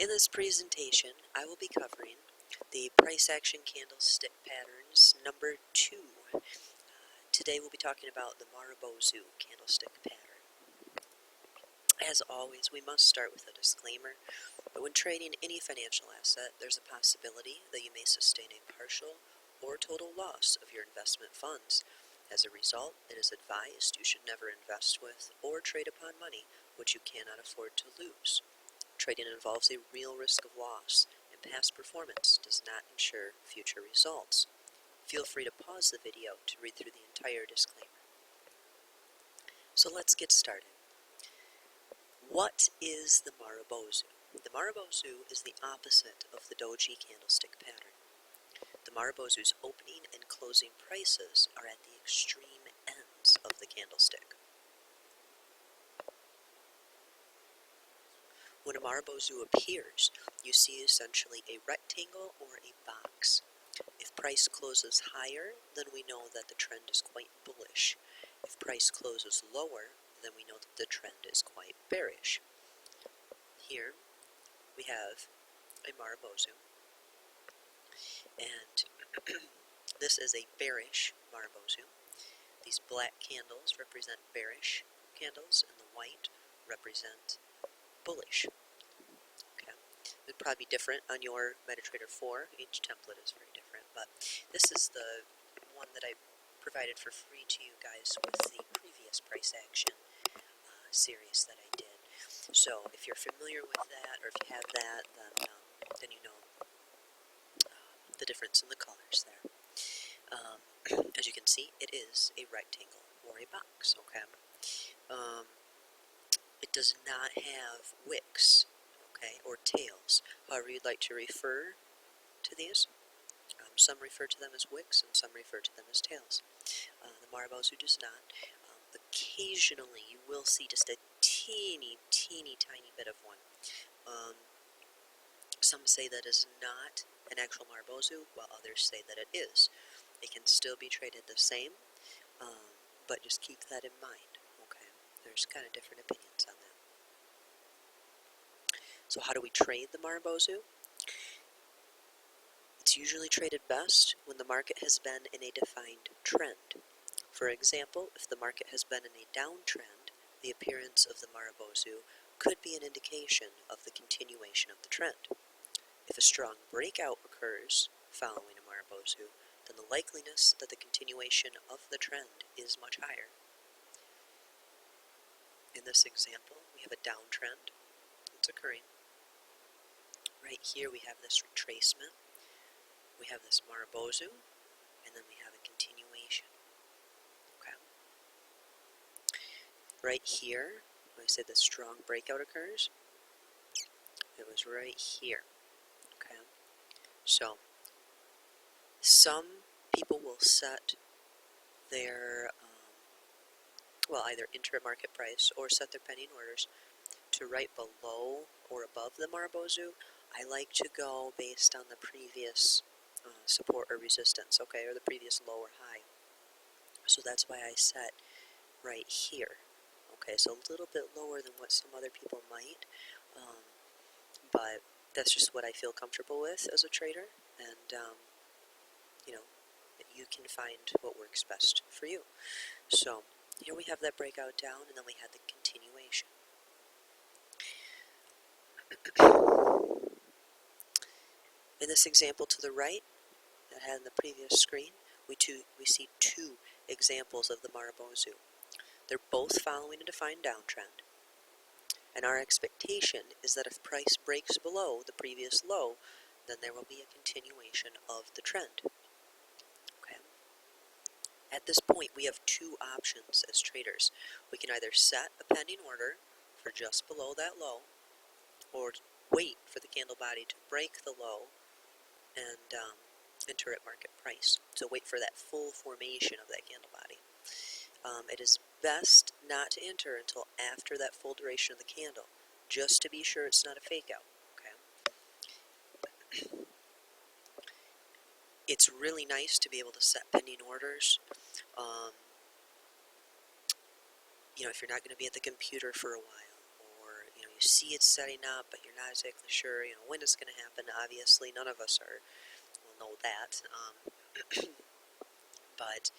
In this presentation, I will be covering the price action candlestick patterns number 2. Today we'll be talking about the Marubozu candlestick pattern. As always, we must start with a disclaimer, but when trading any financial asset, there's a possibility that you may sustain a partial or total loss of your investment funds. As a result, it is advised you should never invest with or trade upon money which you cannot afford to lose. Trading involves a real risk of loss, and past performance does not ensure future results. Feel free to pause the video to read through the entire disclaimer. So let's get started. What is the Marubozu? The Marubozu is the opposite of the doji candlestick pattern. The Marubozu's opening and closing prices are at the extreme ends of the candlestick. When a Marubozu appears, you see essentially a rectangle or a box. If price closes higher, then we know that the trend is quite bullish. If price closes lower, then we know that the trend is quite bearish. Here we have a Marubozu, and this is a bearish Marubozu. These black candles represent bearish candles, and the white represent bullish. Okay, it would probably be different on your MetaTrader 4. Each template is very different, but this is the one that I provided for free to you guys with the previous price action series that I did. So if you're familiar with that, or if you have that, then you know the difference in the colors there. As you can see, it is a rectangle or a box. Okay. It does not have wicks, okay, or tails, however you'd like to refer to these. Some refer to them as wicks and some refer to them as tails. The Marubozu does not. Occasionally you will see just a teeny tiny bit of one. Some say that is not an actual Marubozu, while others say that it is. It can still be traded the same, but just keep that in mind. There's kind of different opinions on that. So how do we trade the Marubozu? It's usually traded best when the market has been in a defined trend. For example, if the market has been in a downtrend, the appearance of the Marubozu could be an indication of the continuation of the trend. If a strong breakout occurs following a Marubozu, then the likeliness that the continuation of the trend is much higher. In this example, we have a downtrend that's occurring. Right here we have this retracement, we have this Marubozu, and then we have a continuation. Okay. Right here, when I said the strong breakout occurs, it was right here. Okay. So, some people will set their either enter at market price or set their pending orders to right below or above the Marubozu. I like to go based on the previous support or resistance, okay, or the previous low or high. So that's why I set right here. Okay, so a little bit lower than what some other people might, but that's just what I feel comfortable with as a trader, and you can find what works best for you. So here we have that breakout down, and then we had the continuation. In this example to the right, that I had in the previous screen, we see two examples of the Marubozu. They're both following a defined downtrend, and our expectation is that if price breaks below the previous low, then there will be a continuation of the trend. Okay. At this point, we have two options as traders. We can either set a pending order for just below that low, or wait for the candle body to break the low and enter at market price. So wait for that full formation of that candle body. It is best not to enter until after that full duration of the candle, just to be sure it's not a fake out. Okay. It's really nice to be able to set pending orders. If you're not going to be at the computer for a while, or you see it's setting up, but you're not exactly sure, when it's going to happen. Obviously, none of us will know that, but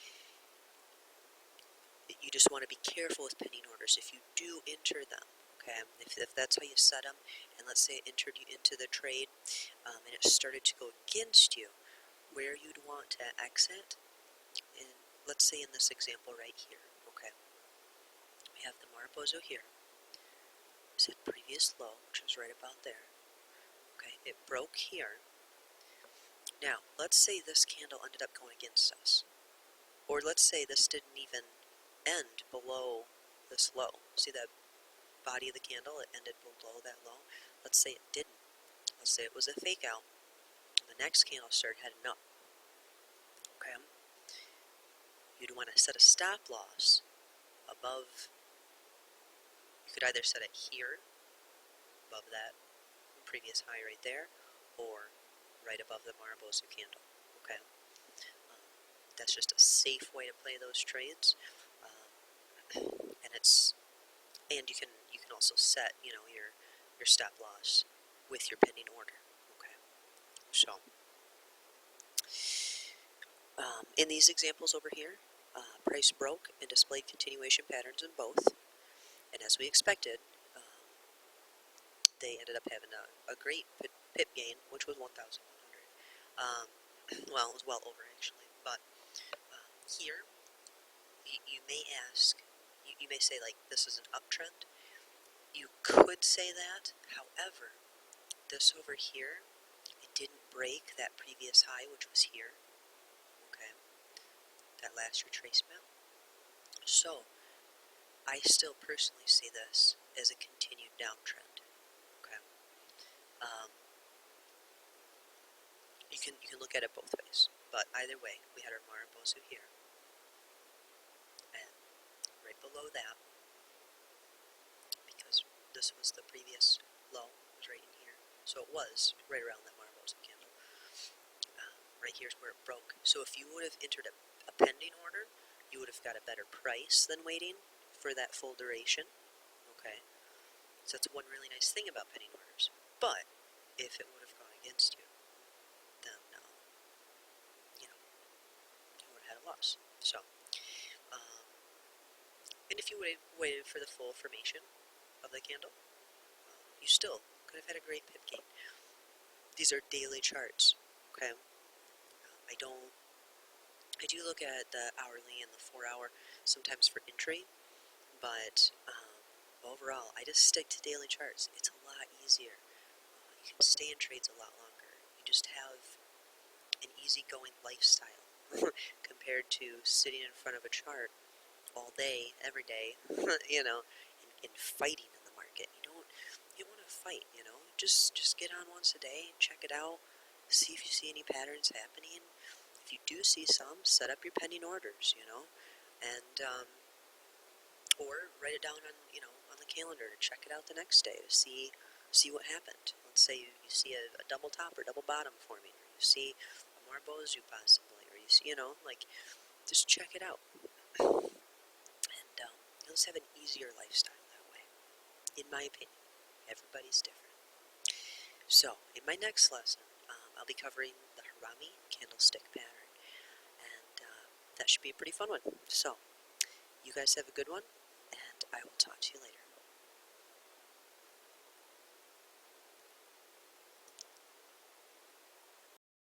you just want to be careful with pending orders if you do enter them. Okay, if that's how you set them, and let's say it entered you into the trade, and it started to go against you, where you'd want to exit, and let's say in this example right here, okay, we have the Marubozu here. It's at previous low, which was right about there. Okay, it broke here. Now, let's say this candle ended up going against us, or let's say this didn't even end below this low. See that body of the candle? It ended below that low. Let's say it didn't. Let's say it was a fake out. The next candle started heading up. Okay, you'd want to set a stop loss above. You could either set it here, above that previous high right there, or right above the Marubozu candle. Okay, that's just a safe way to play those trades, and you can also set your stop loss with your pending order. Okay, so in these examples over here, price broke and displayed continuation patterns in both, and as we expected, they ended up having a great pip gain, which was 1,100. Well, it was well over actually, but here you may ask, you may say like this is an uptrend. You could say that, however, this over here, it didn't break that previous high, which was here, okay, that last retracement. So, I still personally see this as a continued downtrend, okay. You can look at it both ways, but either way, we had our Marubozu here, and right below that, because this was the previous low, was right in here, so it was right around that Marubozu candle. Right here's where it broke. So if you would have entered a pending order, you would have got a better price than waiting for that full duration. Okay, so that's one really nice thing about pending orders. But if it would have gone against you, then you would have had a loss. So, and if you would have waited for the full formation of the candle, you still could have had a great pip gain. These are daily charts. Okay, I do look at the hourly and the 4-hour sometimes for entry, but overall, I just stick to daily charts. It's a lot easier. You can stay in trades a lot longer. You just have an easygoing lifestyle compared to sitting in front of a chart all day, every day, and fighting in the market. You want to fight, Just get on once a day, check it out, see if you see any patterns happening. If you do see some, set up your pending orders, and or write it down on the calendar to check it out the next day to see what happened. Let's say you see a double top or double bottom forming, or you see a Marubozu possibly, or you see, just check it out. And you'll just have an easier lifestyle that way, in my opinion. Everybody's different. So, in my next lesson, I'll be covering the Harami candlestick pattern, and that should be a pretty fun one. So, you guys have a good one, and I will talk to you later.